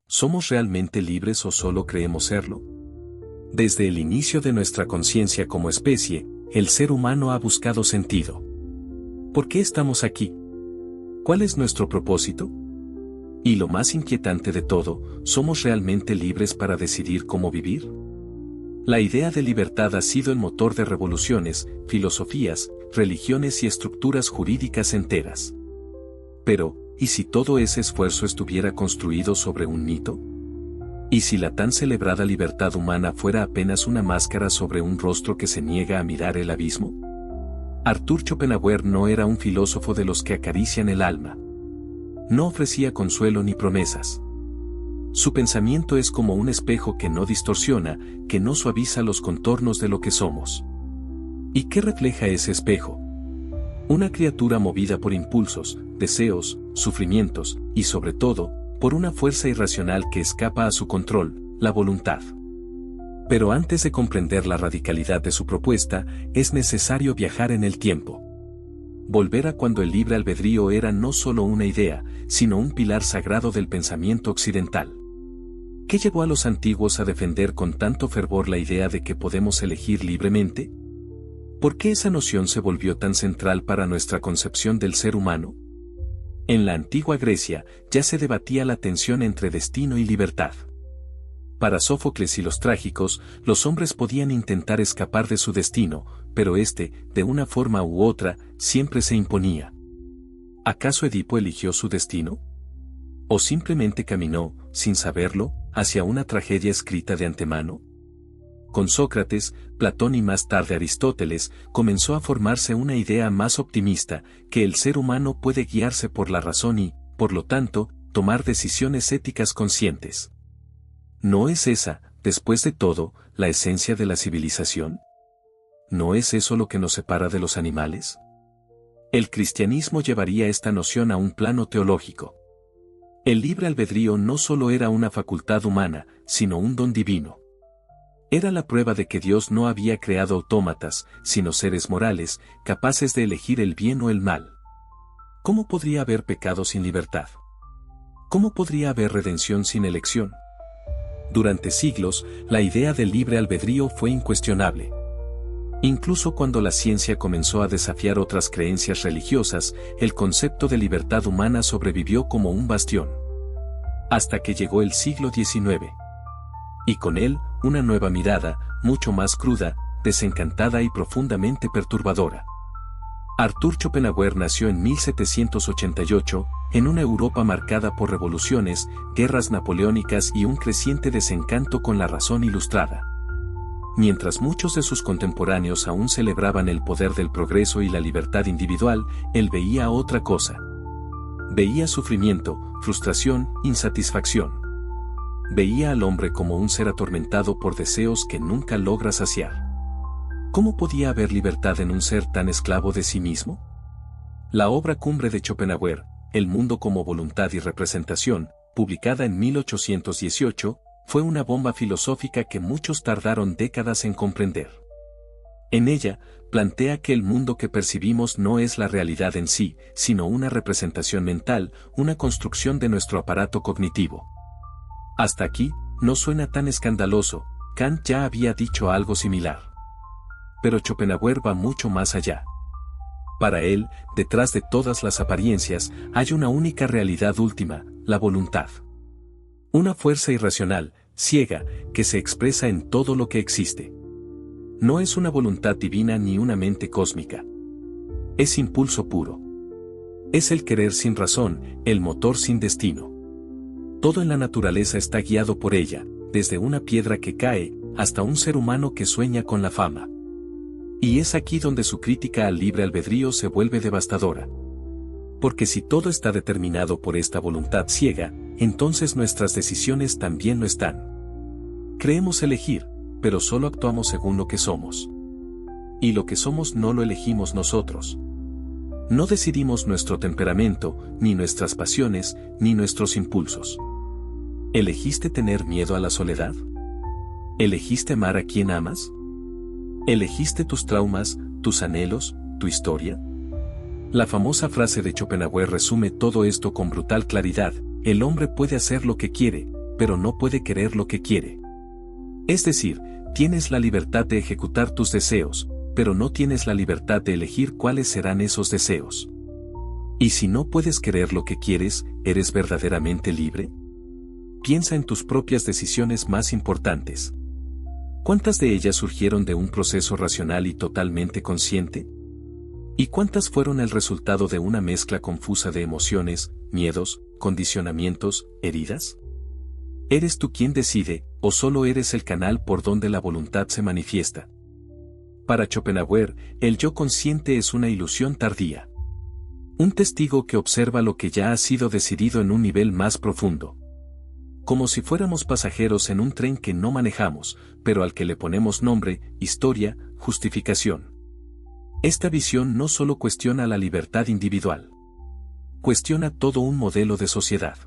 ¿Somos realmente libres o solo creemos serlo? Desde el inicio de nuestra conciencia como especie, el ser humano ha buscado sentido. ¿Por qué estamos aquí? ¿Cuál es nuestro propósito? Y lo más inquietante de todo, ¿somos realmente libres para decidir cómo vivir? La idea de libertad ha sido el motor de revoluciones, filosofías, religiones y estructuras jurídicas enteras. Pero, ¿y si todo ese esfuerzo estuviera construido sobre un mito? ¿Y si la tan celebrada libertad humana fuera apenas una máscara sobre un rostro que se niega a mirar el abismo? Arthur Schopenhauer no era un filósofo de los que acarician el alma. No ofrecía consuelo ni promesas. Su pensamiento es como un espejo que no distorsiona, que no suaviza los contornos de lo que somos. ¿Y qué refleja ese espejo? Una criatura movida por impulsos, deseos, sufrimientos, y sobre todo, por una fuerza irracional que escapa a su control, la voluntad. Pero antes de comprender la radicalidad de su propuesta, es necesario viajar en el tiempo. Volver a cuando el libre albedrío era no solo una idea, sino un pilar sagrado del pensamiento occidental. ¿Qué llevó a los antiguos a defender con tanto fervor la idea de que podemos elegir libremente? ¿Por qué esa noción se volvió tan central para nuestra concepción del ser humano? En la antigua Grecia ya se debatía la tensión entre destino y libertad. Para Sófocles y los trágicos, los hombres podían intentar escapar de su destino, pero éste, de una forma u otra, siempre se imponía. ¿Acaso Edipo eligió su destino? ¿O simplemente caminó, sin saberlo, hacia una tragedia escrita de antemano? Con Sócrates, Platón y más tarde Aristóteles, comenzó a formarse una idea más optimista, que el ser humano puede guiarse por la razón y, por lo tanto, tomar decisiones éticas conscientes. ¿No es esa, después de todo, la esencia de la civilización? ¿No es eso lo que nos separa de los animales? El cristianismo llevaría esta noción a un plano teológico. El libre albedrío no solo era una facultad humana, sino un don divino. Era la prueba de que Dios no había creado autómatas, sino seres morales, capaces de elegir el bien o el mal. ¿Cómo podría haber pecado sin libertad? ¿Cómo podría haber redención sin elección? Durante siglos, la idea del libre albedrío fue incuestionable. Incluso cuando la ciencia comenzó a desafiar otras creencias religiosas, el concepto de libertad humana sobrevivió como un bastión. Hasta que llegó el siglo XIX. Y con él, una nueva mirada, mucho más cruda, desencantada y profundamente perturbadora. Arthur Schopenhauer nació en 1788, en una Europa marcada por revoluciones, guerras napoleónicas y un creciente desencanto con la razón ilustrada. Mientras muchos de sus contemporáneos aún celebraban el poder del progreso y la libertad individual, él veía otra cosa. Veía sufrimiento, frustración, insatisfacción. Veía al hombre como un ser atormentado por deseos que nunca logra saciar. ¿Cómo podía haber libertad en un ser tan esclavo de sí mismo? La obra cumbre de Schopenhauer, El mundo como voluntad y representación, publicada en 1818, fue una bomba filosófica que muchos tardaron décadas en comprender. En ella, plantea que el mundo que percibimos no es la realidad en sí, sino una representación mental, una construcción de nuestro aparato cognitivo. Hasta aquí, no suena tan escandaloso, Kant ya había dicho algo similar. Pero Schopenhauer va mucho más allá. Para él, detrás de todas las apariencias, hay una única realidad última, la voluntad. Una fuerza irracional, ciega, que se expresa en todo lo que existe. No es una voluntad divina ni una mente cósmica. Es impulso puro. Es el querer sin razón, el motor sin destino. Todo en la naturaleza está guiado por ella, desde una piedra que cae, hasta un ser humano que sueña con la fama. Y es aquí donde su crítica al libre albedrío se vuelve devastadora. Porque si todo está determinado por esta voluntad ciega, entonces nuestras decisiones también lo están. Creemos elegir, pero solo actuamos según lo que somos. Y lo que somos no lo elegimos nosotros. No decidimos nuestro temperamento, ni nuestras pasiones, ni nuestros impulsos. ¿Elegiste tener miedo a la soledad? ¿Elegiste amar a quien amas? ¿Elegiste tus traumas, tus anhelos, tu historia? La famosa frase de Schopenhauer resume todo esto con brutal claridad: el hombre puede hacer lo que quiere, pero no puede querer lo que quiere. Es decir, tienes la libertad de ejecutar tus deseos, pero no tienes la libertad de elegir cuáles serán esos deseos. ¿Y si no puedes querer lo que quieres, eres verdaderamente libre? Piensa en tus propias decisiones más importantes. ¿Cuántas de ellas surgieron de un proceso racional y totalmente consciente? ¿Y cuántas fueron el resultado de una mezcla confusa de emociones, miedos, condicionamientos, heridas? ¿Eres tú quien decide, o solo eres el canal por donde la voluntad se manifiesta? Para Schopenhauer, el yo consciente es una ilusión tardía. Un testigo que observa lo que ya ha sido decidido en un nivel más profundo. Como si fuéramos pasajeros en un tren que no manejamos, pero al que le ponemos nombre, historia, justificación. Esta visión no solo cuestiona la libertad individual. Cuestiona todo un modelo de sociedad.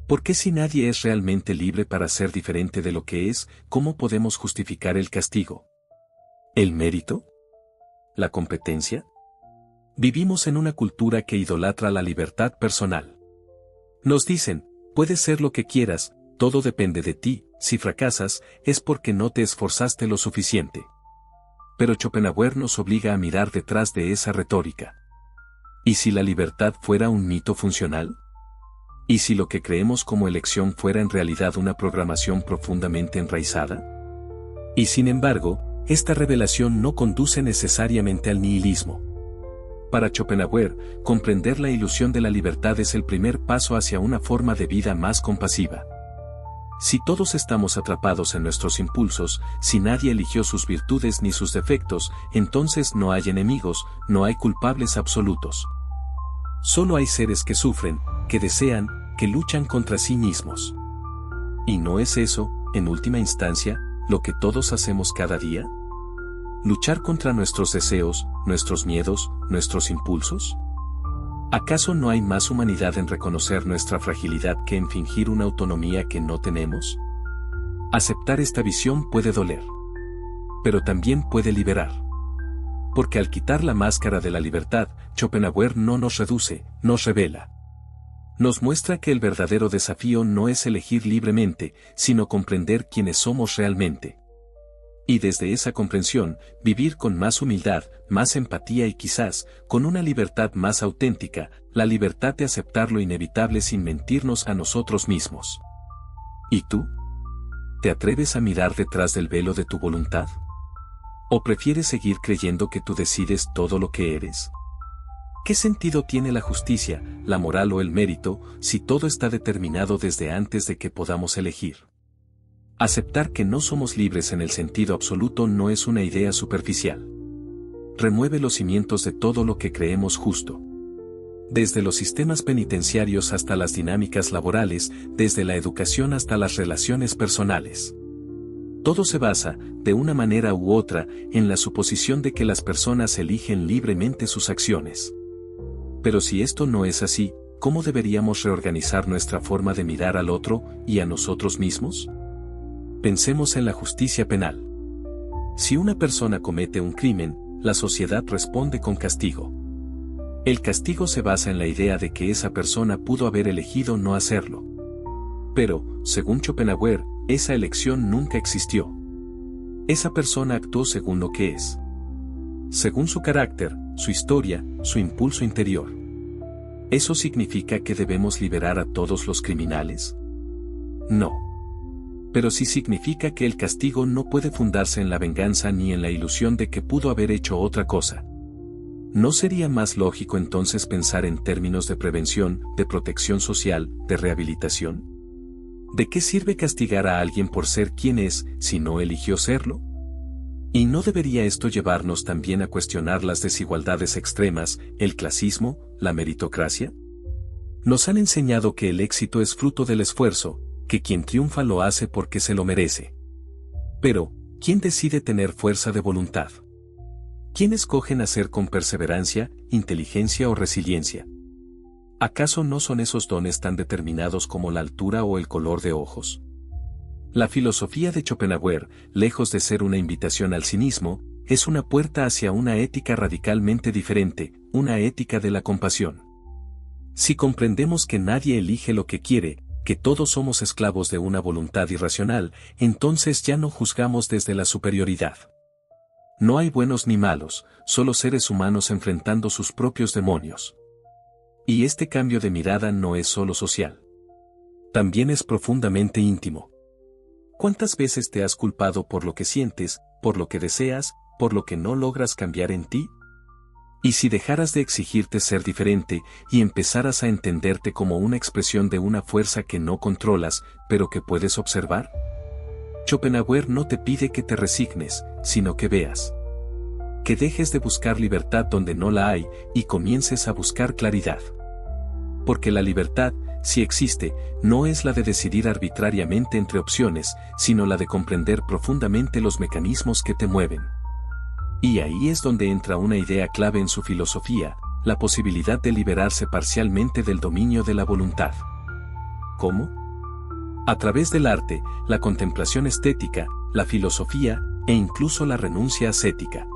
¿Por qué si nadie es realmente libre para ser diferente de lo que es, cómo podemos justificar el castigo? ¿El mérito? ¿La competencia? Vivimos en una cultura que idolatra la libertad personal. Nos dicen, puedes ser lo que quieras, todo depende de ti, si fracasas, es porque no te esforzaste lo suficiente. Pero Schopenhauer nos obliga a mirar detrás de esa retórica. ¿Y si la libertad fuera un mito funcional? ¿Y si lo que creemos como elección fuera en realidad una programación profundamente enraizada? Y sin embargo, esta revelación no conduce necesariamente al nihilismo. Para Schopenhauer, comprender la ilusión de la libertad es el primer paso hacia una forma de vida más compasiva. Si todos estamos atrapados en nuestros impulsos, si nadie eligió sus virtudes ni sus defectos, entonces no hay enemigos, no hay culpables absolutos. Solo hay seres que sufren, que desean, que luchan contra sí mismos. ¿Y no es eso, en última instancia, lo que todos hacemos cada día? ¿Luchar contra nuestros deseos, nuestros miedos, nuestros impulsos? ¿Acaso no hay más humanidad en reconocer nuestra fragilidad que en fingir una autonomía que no tenemos? Aceptar esta visión puede doler. Pero también puede liberar. Porque al quitar la máscara de la libertad, Schopenhauer no nos reduce, nos revela. Nos muestra que el verdadero desafío no es elegir libremente, sino comprender quiénes somos realmente. Y desde esa comprensión, vivir con más humildad, más empatía y quizás, con una libertad más auténtica, la libertad de aceptar lo inevitable sin mentirnos a nosotros mismos. ¿Y tú? ¿Te atreves a mirar detrás del velo de tu voluntad? ¿O prefieres seguir creyendo que tú decides todo lo que eres? ¿Qué sentido tiene la justicia, la moral o el mérito, si todo está determinado desde antes de que podamos elegir? Aceptar que no somos libres en el sentido absoluto no es una idea superficial. Remueve los cimientos de todo lo que creemos justo. Desde los sistemas penitenciarios hasta las dinámicas laborales, desde la educación hasta las relaciones personales. Todo se basa, de una manera u otra, en la suposición de que las personas eligen libremente sus acciones. Pero si esto no es así, ¿cómo deberíamos reorganizar nuestra forma de mirar al otro y a nosotros mismos? Pensemos en la justicia penal. Si una persona comete un crimen, la sociedad responde con castigo. El castigo se basa en la idea de que esa persona pudo haber elegido no hacerlo. Pero, según Schopenhauer, esa elección nunca existió. Esa persona actuó según lo que es. Según su carácter, su historia, su impulso interior. ¿Eso significa que debemos liberar a todos los criminales? No. Pero sí significa que el castigo no puede fundarse en la venganza ni en la ilusión de que pudo haber hecho otra cosa. ¿No sería más lógico entonces pensar en términos de prevención, de protección social, de rehabilitación? ¿De qué sirve castigar a alguien por ser quien es, si no eligió serlo? ¿Y no debería esto llevarnos también a cuestionar las desigualdades extremas, el clasismo, la meritocracia? Nos han enseñado que el éxito es fruto del esfuerzo, que quien triunfa lo hace porque se lo merece. Pero, ¿quién decide tener fuerza de voluntad? ¿Quién escoge nacer con perseverancia, inteligencia o resiliencia? ¿Acaso no son esos dones tan determinados como la altura o el color de ojos? La filosofía de Schopenhauer, lejos de ser una invitación al cinismo, es una puerta hacia una ética radicalmente diferente, una ética de la compasión. Si comprendemos que nadie elige lo que quiere, que todos somos esclavos de una voluntad irracional, entonces ya no juzgamos desde la superioridad. No hay buenos ni malos, solo seres humanos enfrentando sus propios demonios. Y este cambio de mirada no es solo social. También es profundamente íntimo. ¿Cuántas veces te has culpado por lo que sientes, por lo que deseas, por lo que no logras cambiar en ti? ¿Y si dejaras de exigirte ser diferente y empezaras a entenderte como una expresión de una fuerza que no controlas, pero que puedes observar? Schopenhauer no te pide que te resignes, sino que veas. Que dejes de buscar libertad donde no la hay y comiences a buscar claridad. Porque la libertad, si existe, no es la de decidir arbitrariamente entre opciones, sino la de comprender profundamente los mecanismos que te mueven. Y ahí es donde entra una idea clave en su filosofía, la posibilidad de liberarse parcialmente del dominio de la voluntad. ¿Cómo? A través del arte, la contemplación estética, la filosofía, e incluso la renuncia ascética.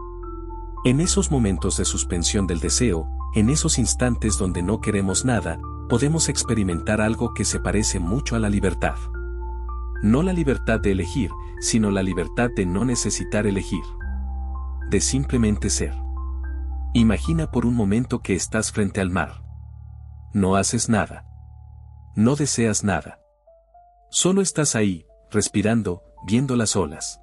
En esos momentos de suspensión del deseo, en esos instantes donde no queremos nada, podemos experimentar algo que se parece mucho a la libertad. No la libertad de elegir, sino la libertad de no necesitar elegir. De simplemente ser. Imagina por un momento que estás frente al mar. No haces nada. No deseas nada. Solo estás ahí, respirando, viendo las olas.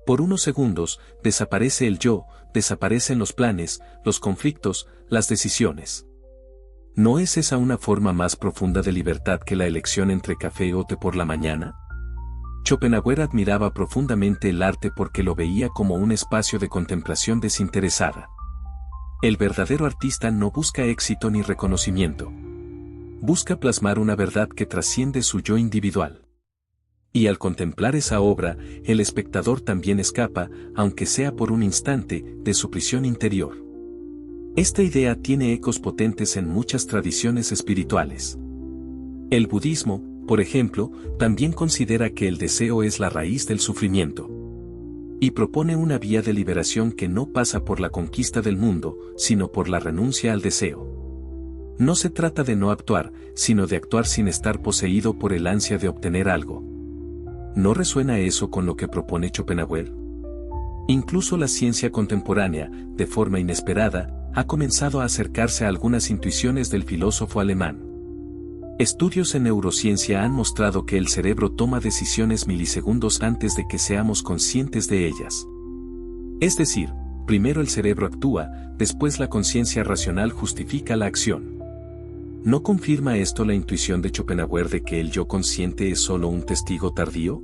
Por unos segundos, desaparece el yo, desaparecen los planes, los conflictos, las decisiones. ¿No es esa una forma más profunda de libertad que la elección entre café o té por la mañana? Schopenhauer admiraba profundamente el arte porque lo veía como un espacio de contemplación desinteresada. El verdadero artista no busca éxito ni reconocimiento. Busca plasmar una verdad que trasciende su yo individual. Y al contemplar esa obra, el espectador también escapa, aunque sea por un instante, de su prisión interior. Esta idea tiene ecos potentes en muchas tradiciones espirituales. El budismo, por ejemplo, también considera que el deseo es la raíz del sufrimiento. Y propone una vía de liberación que no pasa por la conquista del mundo, sino por la renuncia al deseo. No se trata de no actuar, sino de actuar sin estar poseído por el ansia de obtener algo. ¿No resuena eso con lo que propone Schopenhauer? Incluso la ciencia contemporánea, de forma inesperada, ha comenzado a acercarse a algunas intuiciones del filósofo alemán. Estudios en neurociencia han mostrado que el cerebro toma decisiones milisegundos antes de que seamos conscientes de ellas. Es decir, primero el cerebro actúa, después la conciencia racional justifica la acción. ¿No confirma esto la intuición de Schopenhauer de que el yo consciente es solo un testigo tardío?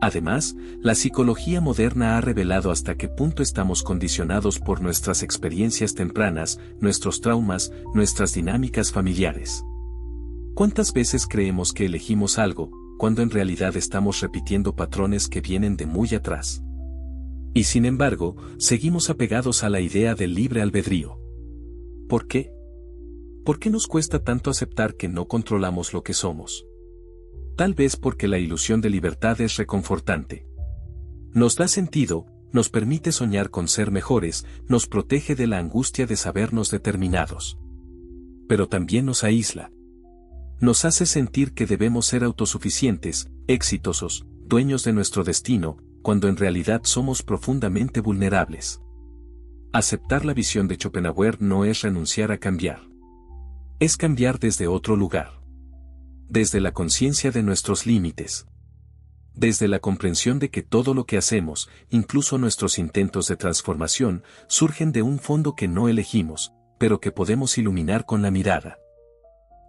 Además, la psicología moderna ha revelado hasta qué punto estamos condicionados por nuestras experiencias tempranas, nuestros traumas, nuestras dinámicas familiares. ¿Cuántas veces creemos que elegimos algo, cuando en realidad estamos repitiendo patrones que vienen de muy atrás? Y sin embargo, seguimos apegados a la idea del libre albedrío. ¿Por qué? ¿Por qué nos cuesta tanto aceptar que no controlamos lo que somos? Tal vez porque la ilusión de libertad es reconfortante. Nos da sentido, nos permite soñar con ser mejores, nos protege de la angustia de sabernos determinados. Pero también nos aísla. Nos hace sentir que debemos ser autosuficientes, exitosos, dueños de nuestro destino, cuando en realidad somos profundamente vulnerables. Aceptar la visión de Schopenhauer no es renunciar a cambiar. Es cambiar desde otro lugar. Desde la conciencia de nuestros límites. Desde la comprensión de que todo lo que hacemos, incluso nuestros intentos de transformación, surgen de un fondo que no elegimos, pero que podemos iluminar con la mirada.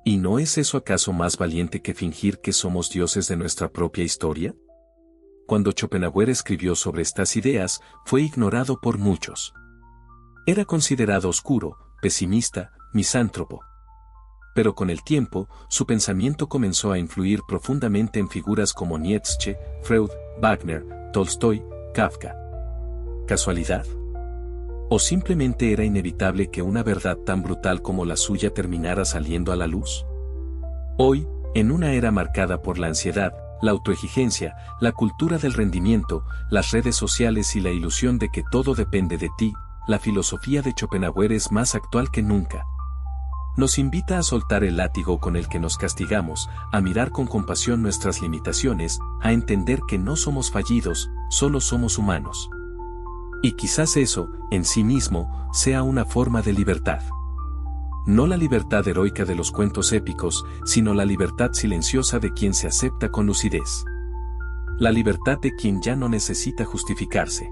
¿Y no es eso acaso más valiente que fingir que somos dioses de nuestra propia historia? Cuando Schopenhauer escribió sobre estas ideas, fue ignorado por muchos. Era considerado oscuro, pesimista, misántropo. Pero con el tiempo, su pensamiento comenzó a influir profundamente en figuras como Nietzsche, Freud, Wagner, Tolstoy, Kafka. ¿Casualidad? ¿O simplemente era inevitable que una verdad tan brutal como la suya terminara saliendo a la luz? Hoy, en una era marcada por la ansiedad, la autoexigencia, la cultura del rendimiento, las redes sociales y la ilusión de que todo depende de ti, la filosofía de Schopenhauer es más actual que nunca. Nos invita a soltar el látigo con el que nos castigamos, a mirar con compasión nuestras limitaciones, a entender que no somos fallidos, solo somos humanos. Y quizás eso, en sí mismo, sea una forma de libertad. No la libertad heroica de los cuentos épicos, sino la libertad silenciosa de quien se acepta con lucidez. La libertad de quien ya no necesita justificarse.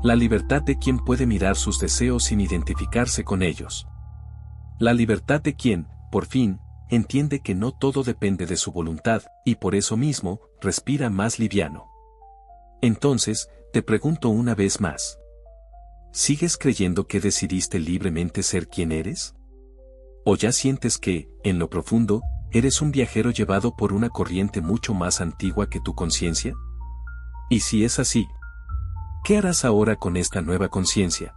La libertad de quien puede mirar sus deseos sin identificarse con ellos. La libertad de quien, por fin, entiende que no todo depende de su voluntad, y por eso mismo, respira más liviano. Entonces, te pregunto una vez más. ¿Sigues creyendo que decidiste libremente ser quien eres? ¿O ya sientes que, en lo profundo, eres un viajero llevado por una corriente mucho más antigua que tu conciencia? Y si es así, ¿qué harás ahora con esta nueva conciencia?